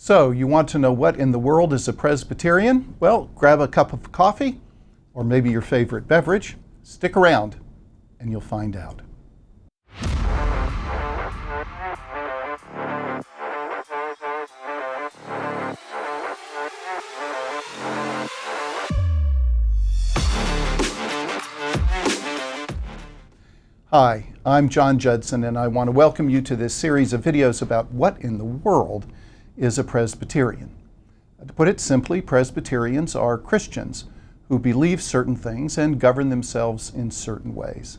So, you want to know what in the world is a Presbyterian? Well, grab a cup of coffee, or maybe your favorite beverage. Stick around, and you'll find out. Hi, I'm John Judson, and I want to welcome you to this series of videos about what in the world is a Presbyterian. To put it simply, Presbyterians are Christians who believe certain things and govern themselves in certain ways.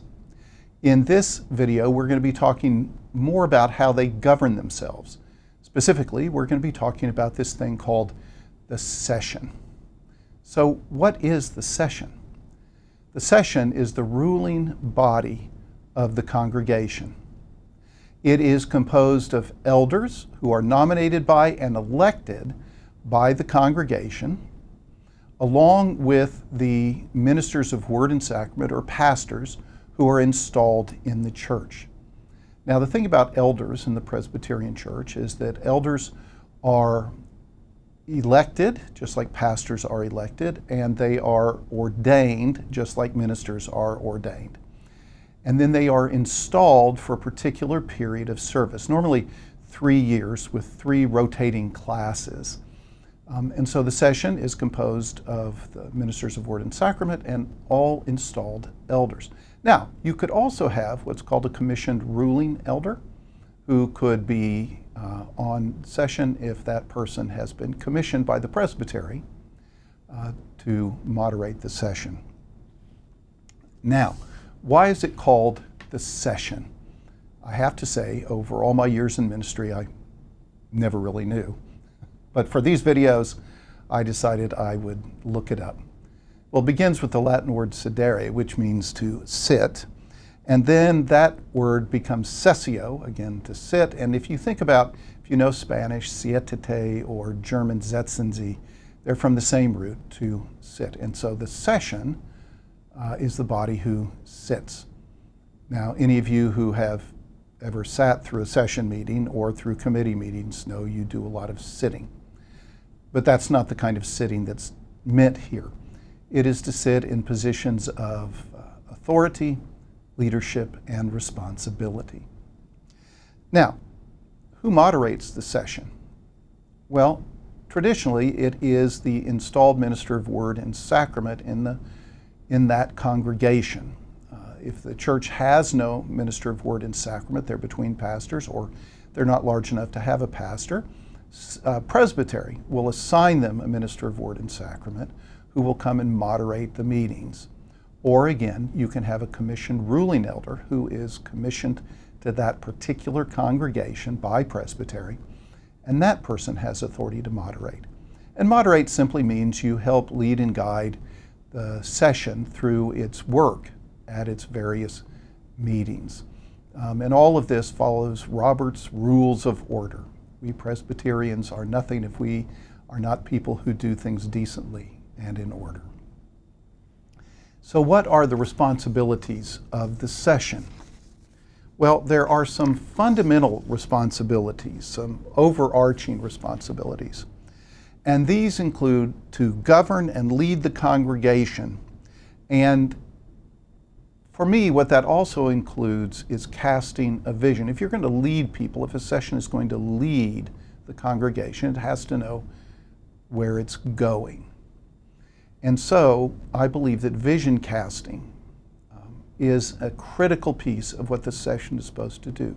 In this video, we're going to be talking more about how they govern themselves. Specifically, we're going to be talking about this thing called the session. So, what is the session? The session is the ruling body of the congregation. It is composed of elders who are nominated by and elected by the congregation, along with the ministers of word and sacrament, or pastors, who are installed in the church. Now, the thing about elders in the Presbyterian Church is that elders are elected, just like pastors are elected, and they are ordained, just like ministers are ordained. And then they are installed for a particular period of service, normally 3 years with 3 rotating classes. And so the session is composed of the ministers of word and sacrament and all installed elders. Now, you could also have what's called a commissioned ruling elder, who could be on session if that person has been commissioned by the presbytery to moderate the session. Now, why is it called the session? I have to say, over all my years in ministry, I never really knew. But for these videos, I decided I would look it up. Well, it begins with the Latin word sedere, which means to sit. And then that word becomes sessio, again, to sit. And if you think about, if you know Spanish, siétate, or German setzen Sie, they're from the same root, to sit. And so the session is the body who sits. Now, any of you who have ever sat through a session meeting or through committee meetings know you do a lot of sitting. But that's not the kind of sitting that's meant here. It is to sit in positions of authority, leadership, and responsibility. Now, who moderates the session? Well, traditionally, it is the installed minister of word and sacrament in that congregation. If the church has no minister of word and sacrament, they're between pastors, or they're not large enough to have a pastor, presbytery will assign them a minister of word and sacrament who will come and moderate the meetings. Or again, you can have a commissioned ruling elder who is commissioned to that particular congregation by presbytery, and that person has authority to moderate. And moderate simply means you help lead and guide the session through its work at its various meetings. And all of this follows Robert's Rules of Order. We Presbyterians are nothing if we are not people who do things decently and in order. So what are the responsibilities of the session? Well, there are some fundamental responsibilities, some overarching responsibilities. And these include to govern and lead the congregation. And for me, what that also includes is casting a vision. If you're going to lead people, if a session is going to lead the congregation, it has to know where it's going. And so I believe that vision casting is a critical piece of what the session is supposed to do.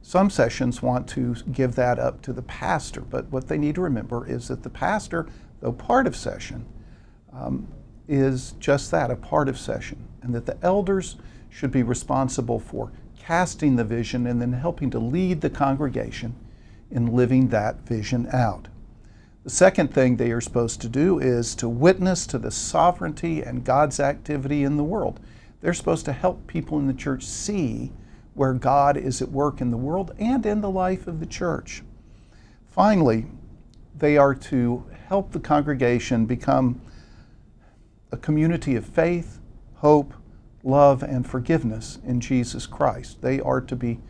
Some sessions want to give that up to the pastor, but what they need to remember is that the pastor, though part of session, is just that, a part of session, and that the elders should be responsible for casting the vision and then helping to lead the congregation in living that vision out. The second thing they are supposed to do is to witness to the sovereignty and God's activity in the world. They're supposed to help people in the church see where God is at work in the world and in the life of the church. Finally, they are to help the congregation become a community of faith, hope, love, and forgiveness in Jesus Christ. They are to be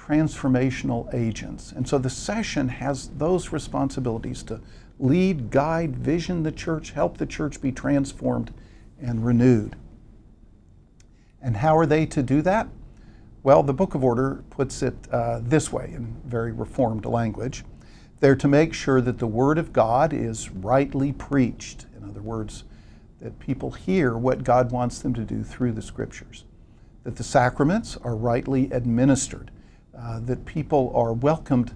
transformational agents. And so the session has those responsibilities to lead, guide, vision the church, help the church be transformed and renewed. And how are they to do that? Well, the Book of Order puts it this way in very reformed language. They're to make sure that the Word of God is rightly preached. In other words, that people hear what God wants them to do through the Scriptures. That the sacraments are rightly administered. That people are welcomed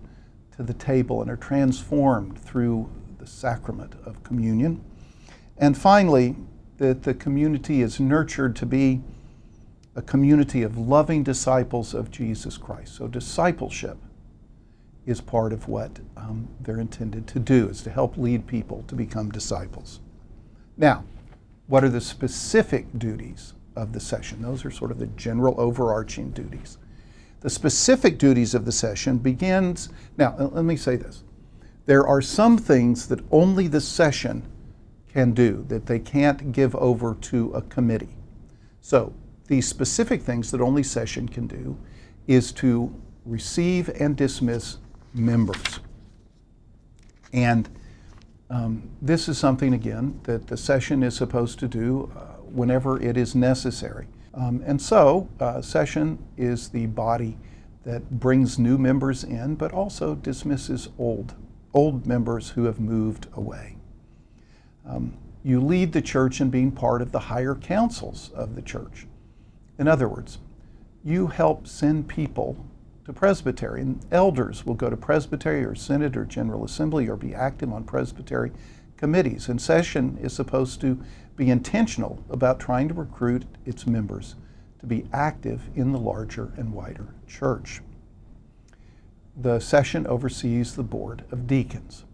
to the table and are transformed through the sacrament of communion. And finally, that the community is nurtured to be a community of loving disciples of Jesus Christ. So discipleship is part of what they're intended to do, is to help lead people to become disciples. Now, what are the specific duties of the session? Those are sort of the general overarching duties. The specific duties of the session begins, now let me say this. There are some things that only the session can do, that they can't give over to a committee. So these specific things that only session can do is to receive and dismiss members. And this is something, again, that the session is supposed to do whenever it is necessary. And so session is the body that brings new members in, but also dismisses old members who have moved away. You lead the church in being part of the higher councils of the church. In other words, you help send people to presbytery, and elders will go to presbytery or synod or general assembly or be active on presbytery committees. And session is supposed to be intentional about trying to recruit its members to be active in the larger and wider church. The session oversees the board of deacons.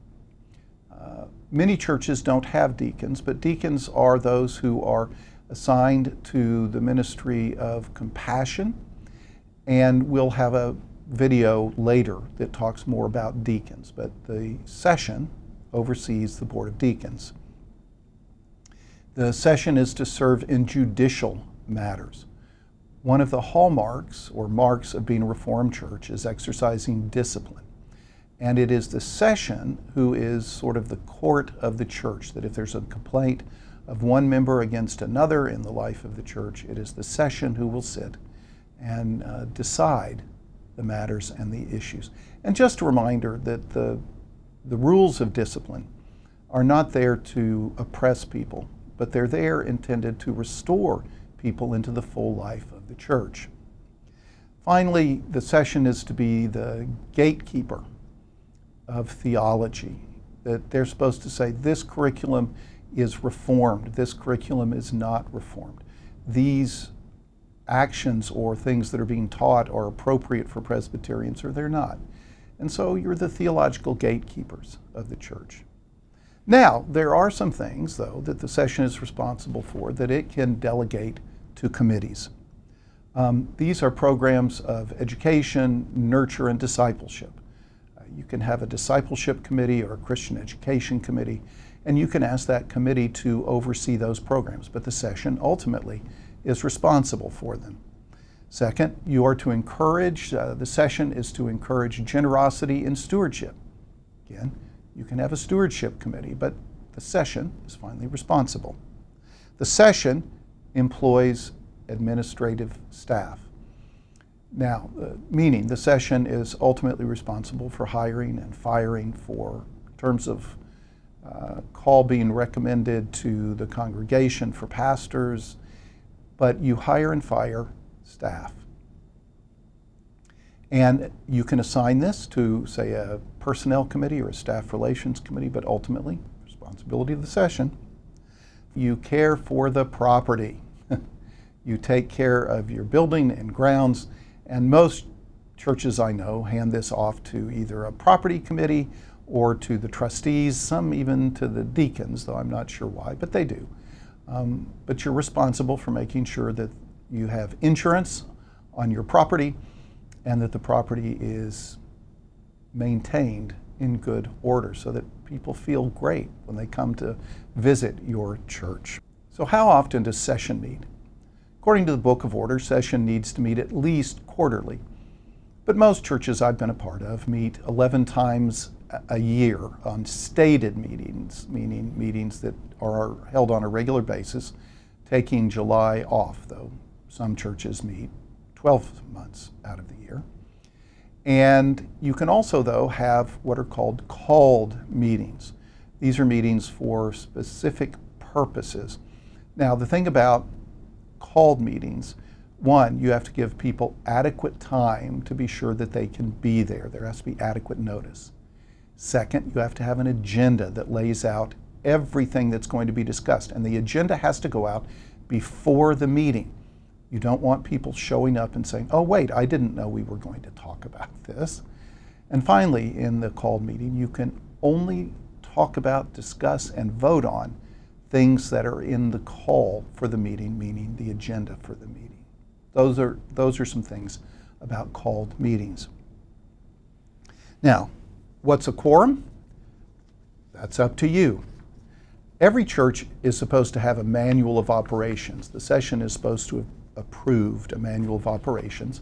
Many churches don't have deacons, but deacons are those who are assigned to the ministry of compassion, and we'll have a video later that talks more about deacons, but the session oversees the board of deacons. The session is to serve in judicial matters. One of the hallmarks or marks of being a Reformed church is exercising discipline. And it is the session who is sort of the court of the church, that if there's a complaint of one member against another in the life of the church, it is the session who will sit and decide the matters and the issues. And just a reminder that the rules of discipline are not there to oppress people, but they're there intended to restore people into the full life of the church. Finally, the session is to be the gatekeeper of theology, that they're supposed to say this curriculum is reformed, this curriculum is not reformed. These actions or things that are being taught are appropriate for Presbyterians or they're not. And so you're the theological gatekeepers of the church. Now, there are some things, though, that the session is responsible for that it can delegate to committees. These are programs of education, nurture, and discipleship. You can have a discipleship committee or a Christian education committee, and you can ask that committee to oversee those programs, but the session ultimately is responsible for them. Second, you are to encourage, the session is to encourage generosity in stewardship. Again, you can have a stewardship committee, but the session is finally responsible. The session employs administrative staff. Now, meaning the session is ultimately responsible for hiring and firing for terms of call being recommended to the congregation for pastors, but you hire and fire staff. And you can assign this to, say, a personnel committee or a staff relations committee, but ultimately, responsibility of the session. You care for the property. You take care of your building and grounds, and most churches I know hand this off to either a property committee or to the trustees, some even to the deacons, though I'm not sure why, but they do. But you're responsible for making sure that you have insurance on your property and that the property is maintained in good order so that people feel great when they come to visit your church. So how often does session meet? According to the Book of Order, session needs to meet at least quarterly. But most churches I've been a part of meet 11 times a year on stated meetings, meaning meetings that are held on a regular basis, taking July off, though some churches meet 12 months out of the year. And you can also, though, have what are called meetings. These are meetings for specific purposes. Now, the thing about called meetings, one, you have to give people adequate time to be sure that they can be there. There has to be adequate notice. Second, you have to have an agenda that lays out everything that's going to be discussed. And the agenda has to go out before the meeting. You don't want people showing up and saying, oh, wait, I didn't know we were going to talk about this. And finally, in the called meeting, you can only talk about, discuss, and vote on things that are in the call for the meeting, meaning the agenda for the meeting. Those are some things about called meetings. Now, what's a quorum? That's up to you. Every church is supposed to have a manual of operations. The session is supposed to have approved a manual of operations.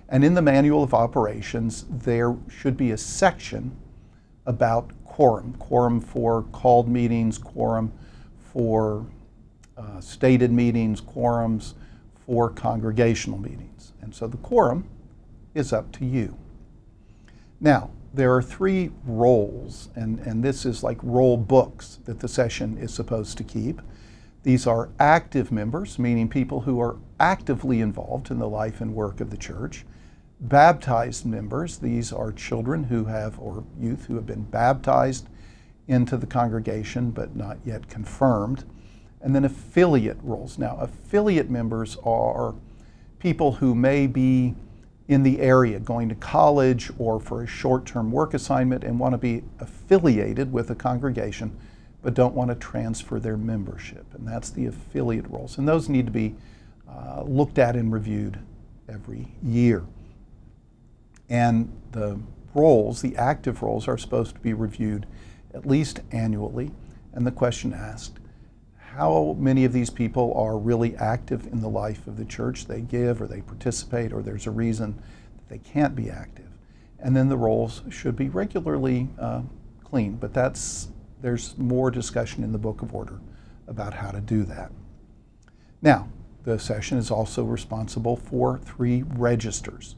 And in the manual of operations, there should be a section about quorum. Quorum for called meetings, quorum for stated meetings, quorums for congregational meetings. And so the quorum is up to you. Now, there are 3 roles, and this is like roll books that the session is supposed to keep. These are active members, meaning people who are actively involved in the life and work of the church. Baptized members, these are children who have, or youth who have been baptized into the congregation but not yet confirmed. And then affiliate roles. Now, affiliate members are people who may be in the area going to college or for a short-term work assignment and want to be affiliated with a congregation but don't want to transfer their membership. And that's the affiliate roles. And those need to be looked at and reviewed every year. And the roles, the active roles, are supposed to be reviewed at least annually. And the question asked, how many of these people are really active in the life of the church? They give or they participate, or there's a reason that they can't be active. And then the roles should be regularly cleaned, but there's more discussion in the Book of Order about how to do that. Now, the session is also responsible for 3 registers.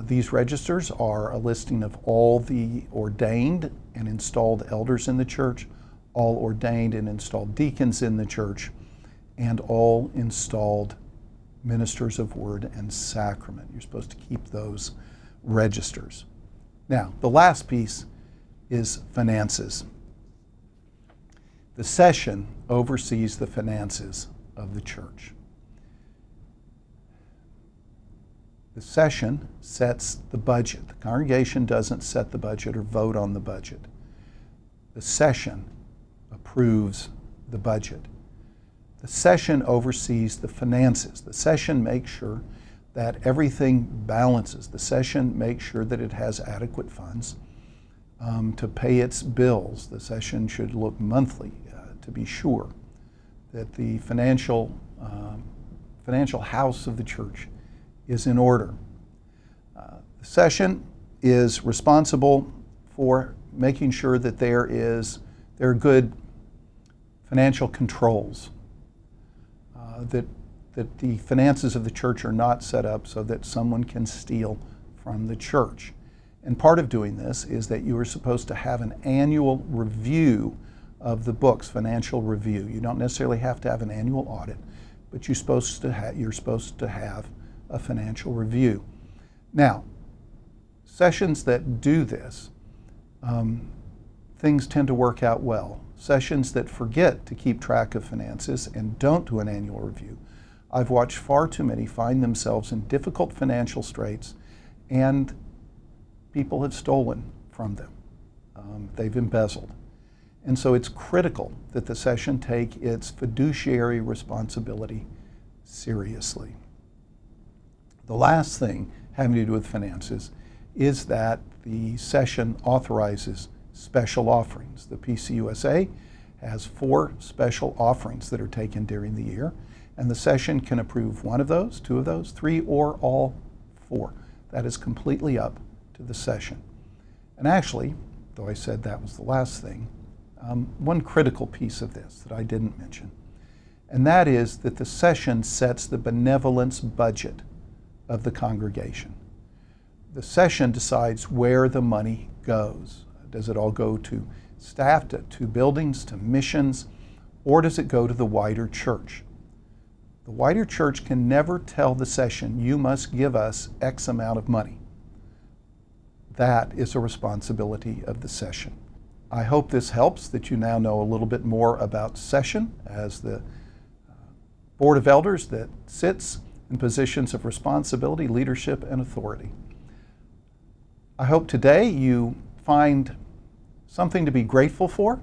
These registers are a listing of all the ordained and installed elders in the church, all ordained and installed deacons in the church, and all installed ministers of word and sacrament. You're supposed to keep those registers. Now, the last piece is finances. The session oversees the finances of the church. The session sets the budget. The congregation doesn't set the budget or vote on the budget. The session approves the budget. The session oversees the finances. The session makes sure that everything balances. The session makes sure that it has adequate funds to pay its bills. The session should look monthly to be sure that the financial house of the church is in order. The session is responsible for making sure that there are good financial controls, that the finances of the church are not set up so that someone can steal from the church. And part of doing this is that you are supposed to have an annual review of the books, financial review. You don't necessarily have to have an annual audit, but you're supposed to have a financial review. Now, sessions that do this, things tend to work out well. Sessions that forget to keep track of finances and don't do an annual review, I've watched far too many find themselves in difficult financial straits, and people have stolen from them. They've embezzled. And so it's critical that the session take its fiduciary responsibility seriously. The last thing having to do with finances is that the session authorizes special offerings. The PCUSA has 4 special offerings that are taken during the year, and the session can approve 1 of those, 2 of those, 3, or all 4. That is completely up to the session. And actually, though I said that was the last thing, one critical piece of this that I didn't mention, and that is that the session sets the benevolence budget of the congregation. The session decides where the money goes. Does it all go to staff, to buildings, to missions, or does it go to the wider church? The wider church can never tell the session, you must give us X amount of money. That is a responsibility of the session. I hope this helps, that you now know a little bit more about session as the board of elders that sits in positions of responsibility, leadership, and authority. I hope today you find something to be grateful for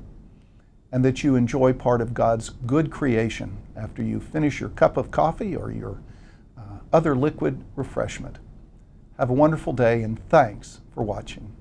and that you enjoy part of God's good creation after you finish your cup of coffee or your other liquid refreshment. Have a wonderful day and thanks for watching.